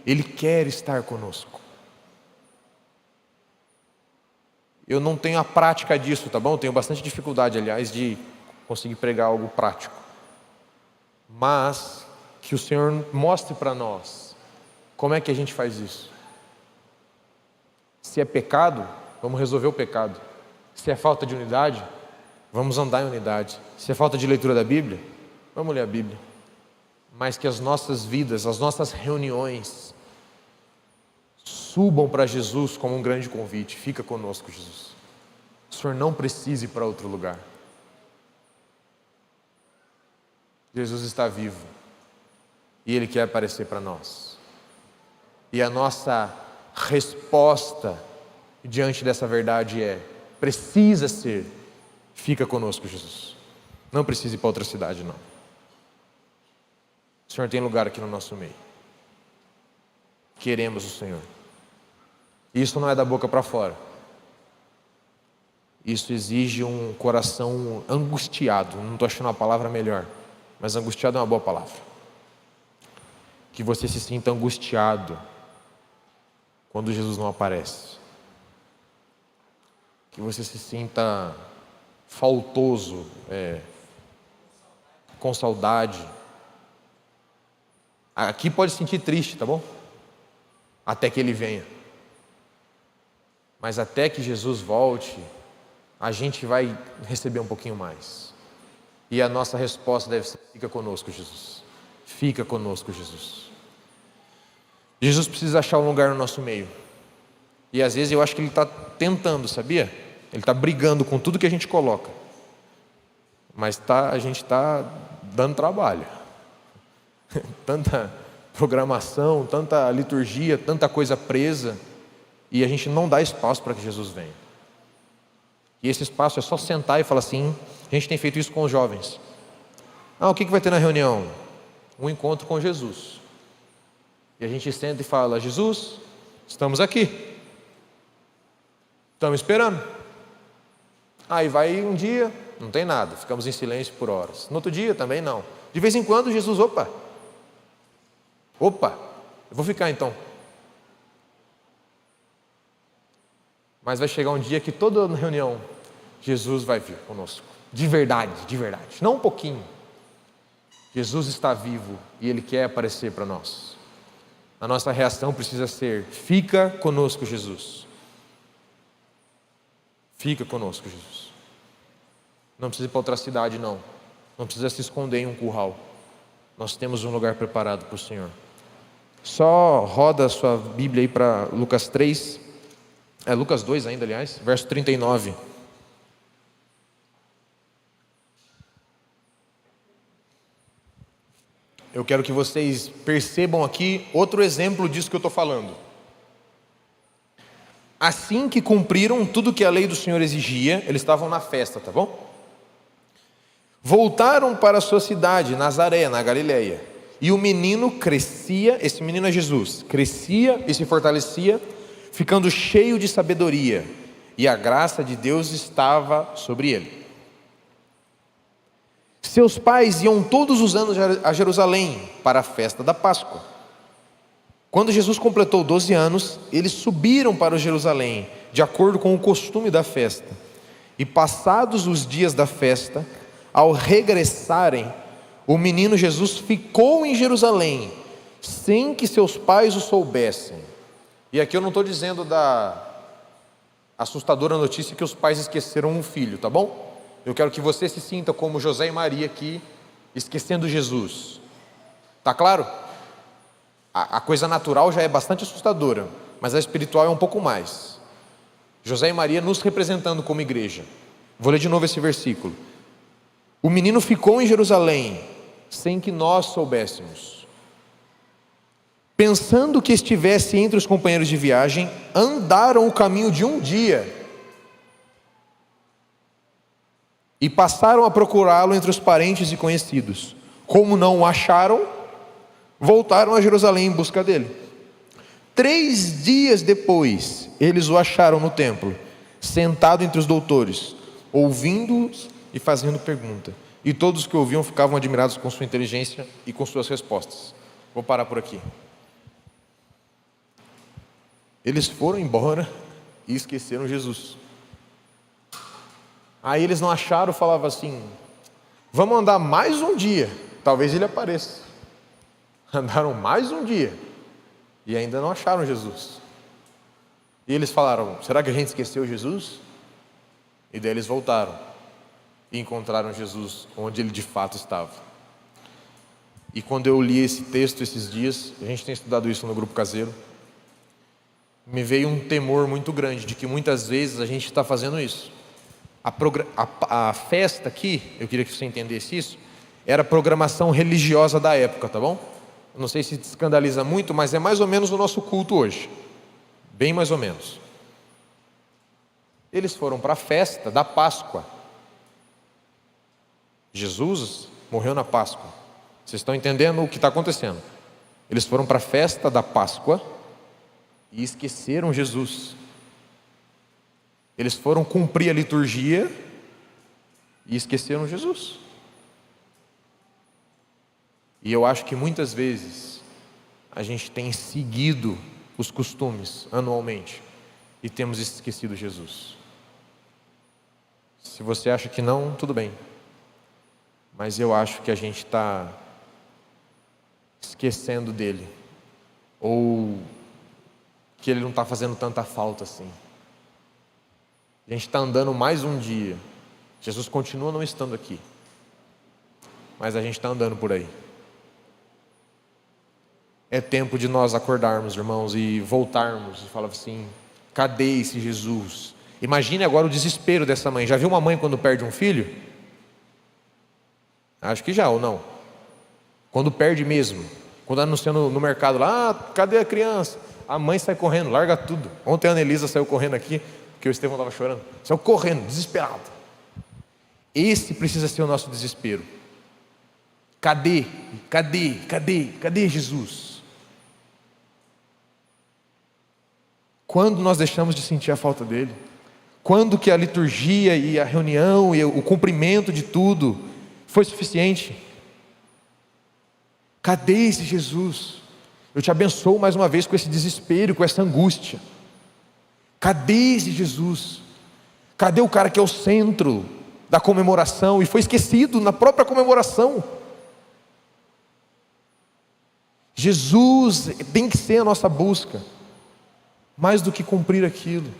ele quer estar conosco. Eu não tenho a prática disso, tá bom? Eu tenho bastante dificuldade, aliás, de conseguir pregar algo prático, mas que o Senhor mostre para nós como é que a gente faz isso. Se é pecado, vamos resolver o pecado. Se é falta de unidade, vamos andar em unidade. Se é falta de leitura da Bíblia, vamos ler a Bíblia. Mas que as nossas vidas, as nossas reuniões subam para Jesus como um grande convite. Fica conosco, Jesus. O Senhor não precisa ir para outro lugar. Jesus está vivo e Ele quer aparecer para nós. E a nossa resposta diante dessa verdade precisa ser: fica conosco, Jesus. Não precisa ir para outra cidade, não. O Senhor tem lugar aqui no nosso meio. Queremos o Senhor. Isso não é da boca para fora. Isso exige um coração angustiado. Não estou achando uma palavra melhor, mas angustiado é uma boa palavra. Que você se sinta angustiado quando Jesus não aparece. Que você se sinta faltoso, com saudade. Aqui pode se sentir triste, tá bom? Até que Ele venha. Mas até que Jesus volte, a gente vai receber um pouquinho mais. E a nossa resposta deve ser: fica conosco, Jesus. Fica conosco, Jesus. Jesus precisa achar um lugar no nosso meio. E às vezes eu acho que Ele está tentando, sabia? Ele está brigando com tudo que a gente coloca. Mas a gente está dando trabalho. Tanta programação, tanta liturgia, tanta coisa presa. E a gente não dá espaço para que Jesus venha. E esse espaço é só sentar e falar assim. A gente tem feito isso com os jovens. O que vai ter na reunião? Um encontro com Jesus. E a gente senta e fala: Jesus, estamos aqui. Estamos esperando. Aí vai um dia, não tem nada, ficamos em silêncio por horas. No outro dia também não. De vez em quando Jesus, opa, eu vou ficar então. Mas vai chegar um dia que toda reunião Jesus vai vir conosco. De verdade, não um pouquinho. Jesus está vivo e Ele quer aparecer para nós. A nossa reação precisa ser: fica conosco, Jesus. Fica conosco, Jesus. Não precisa ir para outra cidade, não. Não precisa se esconder em um curral. Nós temos um lugar preparado para o Senhor. Só roda a sua Bíblia aí para Lucas 3. Lucas 2 ainda, aliás, verso 39. Eu quero que vocês percebam aqui outro exemplo disso que eu estou falando. Assim que cumpriram tudo que a lei do Senhor exigia, eles estavam na festa, tá bom? Voltaram para a sua cidade, Nazaré, na Galileia. E o menino crescia, esse menino é Jesus, crescia e se fortalecia, ficando cheio de sabedoria, e a graça de Deus estava sobre ele. Seus pais iam todos os anos a Jerusalém para a festa da Páscoa. Quando Jesus completou 12 anos, eles subiram para Jerusalém, de acordo com o costume da festa. E passados os dias da festa, ao regressarem, o menino Jesus ficou em Jerusalém, sem que seus pais o soubessem. E aqui eu não estou dizendo da assustadora notícia que os pais esqueceram um filho, tá bom? Eu quero que você se sinta como José e Maria aqui, esquecendo Jesus. Tá claro? A coisa natural já é bastante assustadora, mas a espiritual é um pouco mais. José e Maria nos representando como igreja. Vou ler de novo esse versículo. O menino ficou em Jerusalém, sem que nós soubéssemos. Pensando que estivesse entre os companheiros de viagem, andaram o caminho de um dia e passaram a procurá-lo entre os parentes e conhecidos. Como não o acharam, voltaram a Jerusalém em busca dele. 3 dias depois, eles o acharam no templo, sentado entre os doutores, ouvindo-os e fazendo pergunta. E todos os que ouviam ficavam admirados com sua inteligência e com suas respostas. Vou parar por aqui. Eles foram embora e esqueceram Jesus. Aí eles não acharam, falavam assim: vamos andar mais um dia, talvez ele apareça. Andaram mais um dia e ainda não acharam Jesus. E eles falaram: será que a gente esqueceu Jesus? E daí eles voltaram e encontraram Jesus onde ele de fato estava. E quando eu li esse texto esses dias, a gente tem estudado isso no grupo caseiro, me veio um temor muito grande de que muitas vezes a gente está fazendo isso. A festa aqui, eu queria que você entendesse isso, era a programação religiosa da época, tá bom? Eu não sei se te escandaliza muito, mas é mais ou menos o nosso culto hoje. Bem mais ou menos. Eles foram para a festa da Páscoa. Jesus morreu na Páscoa. Vocês estão entendendo o que está acontecendo? Eles foram para a festa da Páscoa e esqueceram Jesus. Eles foram cumprir a liturgia e esqueceram Jesus. E eu acho que muitas vezes a gente tem seguido os costumes anualmente e temos esquecido Jesus. Se você acha que não, tudo bem. Mas eu acho que a gente está esquecendo dele, ou que ele não está fazendo tanta falta assim. A gente está andando mais um dia. Jesus continua não estando aqui, mas a gente está andando por aí. É tempo de nós acordarmos, irmãos, e voltarmos e falar assim: cadê esse Jesus? Imagine agora o desespero dessa mãe. Já viu uma mãe quando perde um filho? Acho que já, ou não? Quando perde mesmo, quando anuncia no mercado lá: cadê a criança? A mãe sai correndo, larga tudo. Ontem a Anelisa saiu correndo aqui, porque o Estevão estava chorando. Saiu correndo, desesperado. Esse precisa ser o nosso desespero. Cadê Jesus? Quando nós deixamos de sentir a falta dele? Quando que a liturgia e a reunião e o cumprimento de tudo foi suficiente? Cadê esse Jesus? Eu te abençoo mais uma vez com esse desespero, com essa angústia. Cadê esse Jesus? Cadê o cara que é o centro da comemoração e foi esquecido na própria comemoração? Jesus tem que ser a nossa busca, mais do que cumprir aquilo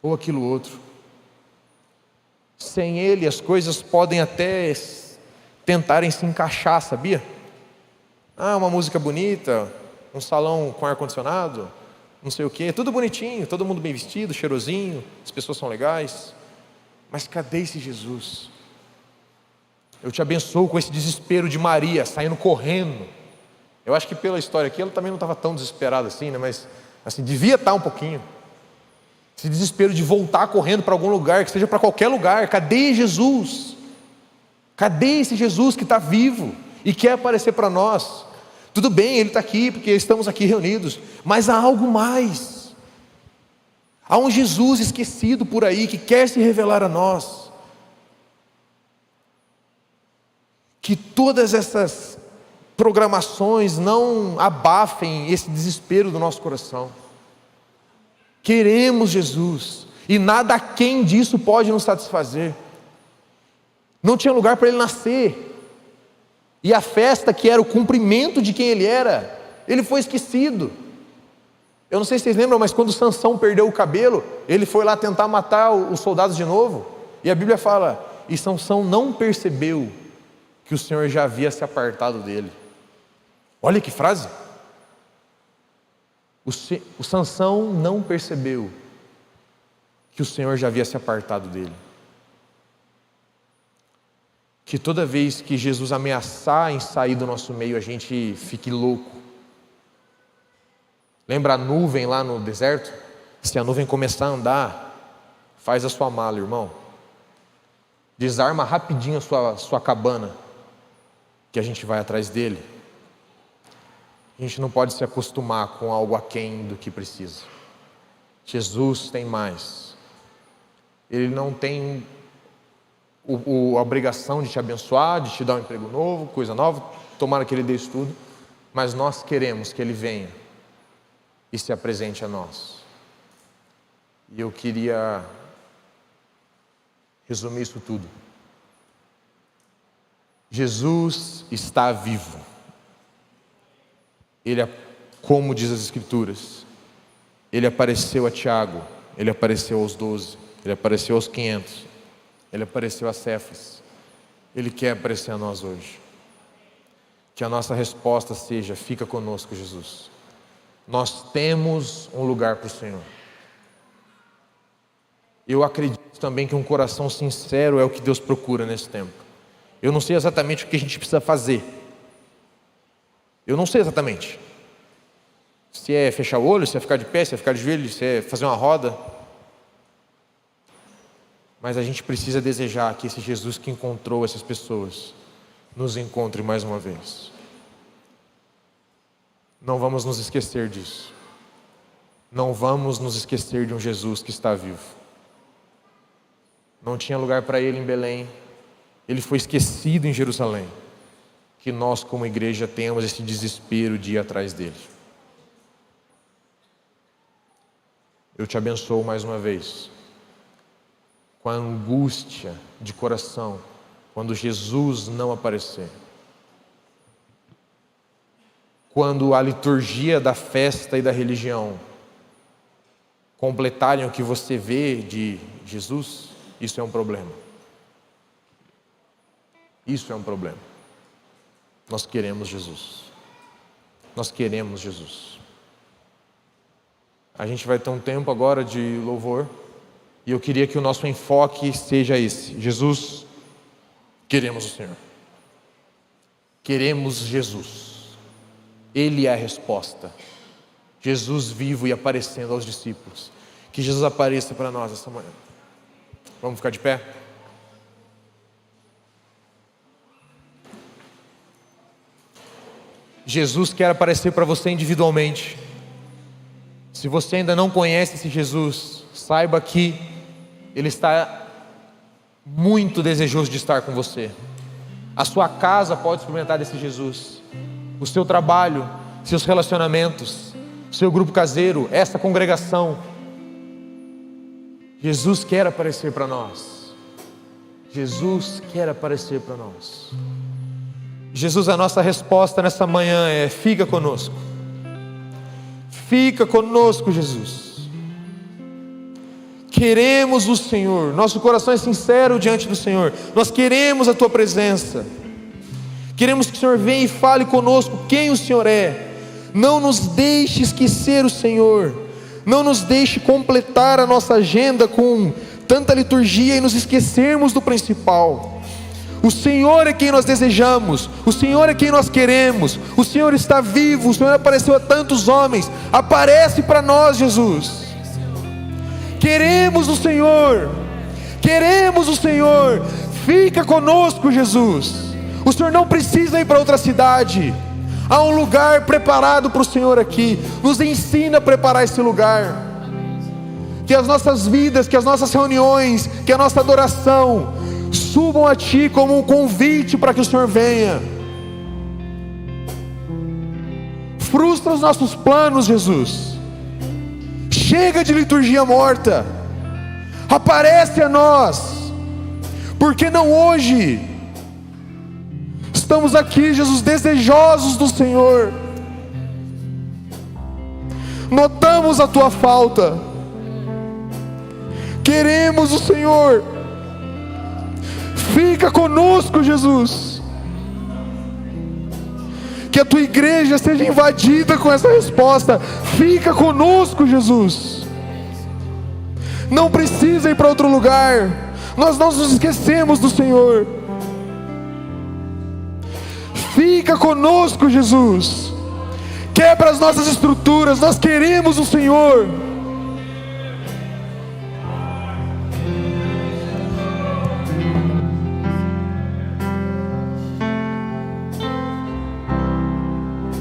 ou aquilo outro. Sem Ele as coisas podem até tentarem se encaixar, sabia? Uma música bonita, um salão com ar-condicionado, não sei o que, tudo bonitinho, todo mundo bem vestido, cheirosinho, as pessoas são legais, mas cadê esse Jesus? Eu te abençoo com esse desespero de Maria, saindo correndo. Eu acho que pela história aqui, ela também não estava tão desesperada assim, né? Mas assim, devia estar um pouquinho. Esse desespero de voltar correndo para algum lugar, que seja para qualquer lugar. Cadê Jesus? Cadê esse Jesus que está vivo e quer aparecer para nós? Tudo bem, Ele está aqui porque estamos aqui reunidos, mas há algo mais. Há um Jesus esquecido por aí que quer se revelar a nós. Que todas essas programações não abafem esse desespero do nosso coração. Queremos Jesus e nada aquém disso pode nos satisfazer. Não tinha lugar para Ele nascer. E a festa que era o cumprimento de quem Ele era, Ele foi esquecido. Eu não sei se vocês lembram, mas quando Sansão perdeu o cabelo, ele foi lá tentar matar os soldados de novo. E a Bíblia fala: e Sansão não percebeu que o Senhor já havia se apartado dele. Olha que frase. O Sansão não percebeu que o Senhor já havia se apartado dele. que toda vez que Jesus ameaçar em sair do nosso meio, a gente fique louco. Lembra a nuvem lá no deserto? Se a nuvem começar a andar, faz a sua mala, irmão. Desarma rapidinho a sua cabana, que a gente vai atrás dele. A gente não pode se acostumar com algo aquém do que precisa. Jesus tem mais. Ele não tem a obrigação de te abençoar, de te dar um emprego novo, coisa nova, tomara que Ele dê isso tudo, mas nós queremos que Ele venha e se apresente a nós. E eu queria resumir isso tudo. Jesus está vivo. Ele, como diz as Escrituras, Ele apareceu a Tiago, Ele apareceu aos 12, Ele apareceu aos 500, Ele apareceu a Cefas. Ele quer aparecer a nós hoje. Que a nossa resposta seja: fica conosco, Jesus. Nós temos um lugar para o Senhor. Eu acredito também que um coração sincero é o que Deus procura nesse tempo. Eu não sei exatamente o que a gente precisa fazer. Eu não sei exatamente. Se é fechar o olho, se é ficar de pé, se é ficar de joelho, se é fazer uma roda. Mas a gente precisa desejar que esse Jesus que encontrou essas pessoas nos encontre mais uma vez. Não vamos nos esquecer disso. Não vamos nos esquecer de um Jesus que está vivo. Não tinha lugar para Ele em Belém. Ele foi esquecido em Jerusalém. Que nós, como igreja, tenhamos esse desespero de ir atrás dele. Eu te abençoo mais uma vez, com a angústia de coração, quando Jesus não aparecer. Quando a liturgia da festa e da religião completarem o que você vê de Jesus, isso é um problema. Isso é um problema. Nós queremos Jesus. Nós queremos Jesus. A gente vai ter um tempo agora de louvor. E eu queria que o nosso enfoque seja esse: Jesus, queremos o Senhor. Queremos Jesus. Ele é a resposta. Jesus vivo e aparecendo aos discípulos. Que Jesus apareça para nós essa manhã. Vamos ficar de pé? Jesus quer aparecer para você individualmente. Se você ainda não conhece esse Jesus, saiba que Ele está muito desejoso de estar com você. A sua casa pode experimentar desse Jesus. O seu trabalho, seus relacionamentos, seu grupo caseiro, essa congregação. Jesus quer aparecer para nós. Jesus quer aparecer para nós. Jesus, a nossa resposta nessa manhã é: fica conosco. Fica conosco, Jesus. Queremos o Senhor. Nosso coração é sincero diante do Senhor. Nós queremos a Tua presença. Queremos que o Senhor venha e fale conosco quem o Senhor é. Não nos deixe esquecer o Senhor. Não nos deixe completar a nossa agenda com tanta liturgia e nos esquecermos do principal. O Senhor é quem nós desejamos, o Senhor é quem nós queremos, o Senhor está vivo, o Senhor apareceu a tantos homens, aparece para nós, Jesus. Queremos o Senhor, queremos o Senhor, fica conosco, Jesus. O Senhor não precisa ir para outra cidade, há um lugar preparado para o Senhor aqui. Nos ensina a preparar esse lugar, que as nossas vidas, que as nossas reuniões, que a nossa adoração subam a Ti como um convite para que o Senhor venha. Frustra os nossos planos, Jesus. Chega de liturgia morta. Aparece a nós. Porque não hoje? Estamos aqui, Jesus, desejosos do Senhor. Notamos a Tua falta. Queremos o Senhor. Fica conosco, Jesus. Que a Tua igreja seja invadida com essa resposta: fica conosco, Jesus. Não precisa ir para outro lugar. Nós não nos esquecemos do Senhor. Fica conosco, Jesus. Quebra as nossas estruturas, nós queremos o Senhor.